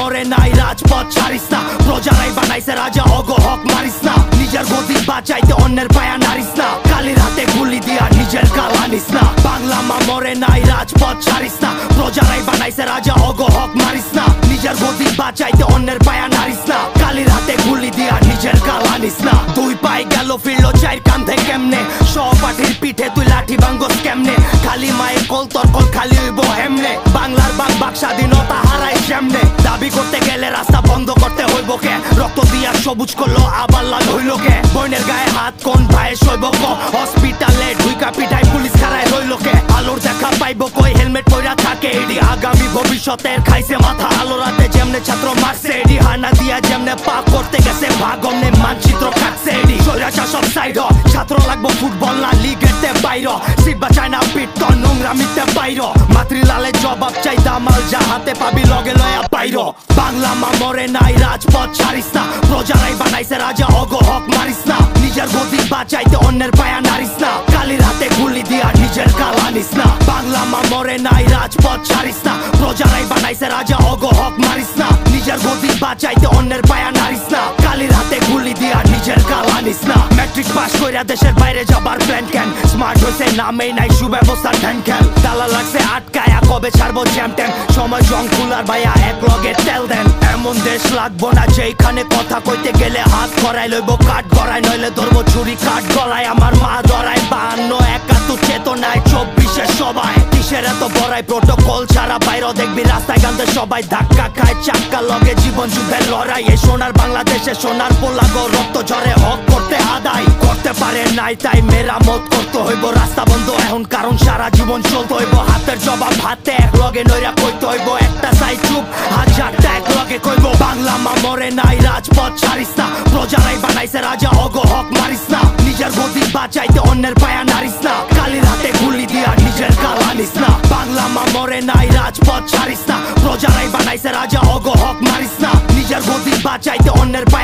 মরে নাই রাজপথ ছাড়িস না, প্রজারাই বানাইছে রাজা অগ হক মারিস না, নিজের গদি বাঁচাইতে অন্যের পায়া নারিস না, কালির হাতে গুলি দিয়া নিজের গাল আনিস না। বাংলা মা মরে নাই রাজপথ ছাড়িস না, প্রজারাই বানাইছে রাজা অগ হক মারিস না, নিজের গদি বাঁচাইতে অন্যের পায়া নারিস না, কালির হাতে গুলি দিয়া নিজের গাল আনিস না। দুই পায়ে গেল ফিরলো চার কান্ধে কেমনে, সহপাঠীর পিঠে তুই লাঠি ভাঙ্গস কেমনে, খালি মায়ের কল তোর কল খালি হইব হেমনে, বাংলার বাক স্বাধীনতা হারাই সামনে, দাবি করতে গেলে রাস্তা বন্ধ করতে হইব কে, রক্ত দিয়া সবুজ করলো আবার লাল হইল কে, বোনের গায়ে হাত কোন ভাইয়ে সইব ক, হসপিটালে ঢুইকা পিঠাই পুলিশ খারায় রইল কে, আলোর দেখা পাইব কই হেলমেট পইরা থাকে এডি, আগামী ভবিষ্যতের খাইছে মাথা আলো রাতে যেমনে ছাত্র মারছে এডি, হানা দিয়া যেমনে পা করতে গেছে ভাগমনে মানচিত্র কাটছে এডি, সৈরাচা সব সাইড ছাত্র লাগবো ফুটবল না লিগেতে বাইর, সিবা চায়না পিট তোর নোংরামিতে বাইর, মাতৃলালে জবাব চাই দামাল যা হাতে পাবি লগে লয়া বাইর। বাংলা মা মরে নাই রাজপথ ছাড়িস না, প্রজারাই বানাইছে রাজা অগ হক মারিস না, নিজের গদি বাঁচাইতে অন্যের পায়া নারিস না, কালির হাতে গুলি দিয়া নিজের গাল আনিস না। বাংলা মা মরে নাই রাজপথ ছাড়িস না, প্রজারাই বানাইছে রাজা অগ হক মারিস না, নিজের গদি বাঁচাইতে অন্যের পায়া নারিস না, কালির হাতে গুলি দিয়া নিজের গাল আনিস না। ম্যাট্রিক পাস কইরা দেশের বাইরে যাবার প্ল্যান কেন, স্মার্ট হইছে নামেই নাই সুব্যবস্থা ঠ্যান খেল, তালা লাগছে আটকায়া কবে ছাড়বো জ্যাম ট্যাম, সময় জং খুলার ভাইয়া এক লগে তেল দেন, এমন দেশ লাগবো না যেখানে কথা কইতে গেলে হাত করাই লইব কাঠ গড়াই, নইলে ধরবো ছুরি কাঠ গলায়, আমার মা ধরাই 52 71 চেতনায় 24 সবাই, কিসের এত বড়াই প্রোটোকল ছাড়া বাইরে দেখবি রাস্তায় গান্ধে সবাই ধাক্কা খায়, চাক্কা লগে জীবন যুদ্ধের লড়াই, এই সোনার বাংলাদেশে সোনার পোলাগো রক্ত ঝরে হক করতে আদায়, করতে পারে নাই তাই মেরামত করতে হইব, রাস্তা বন্ধ এখন কারণ সারা জীবন চলতে হইব, হাতের জবাব হাতে এক লগে নইরা কইতে হইব, একটা সাইড চুপ হাজারটা এক লগে কইব। বাংলা মা মরে নাই রাজপথ ছাড়িস না, প্রজারাই বানাইছে রাজা অগ হক মারিস না, নিজের গদি বাঁচাইতে অন্যের পায়া নারিস না, কালির হাতে গুলি দিয়া নিজের গাল আনিস না। বাংলা মা মরে নাই রাজপথ ছাড়িস না, প্রজারাই বানাইছে রাজা অগ হক মারিস না, নিজের গদি বাঁচাইতে অন্যের পায়া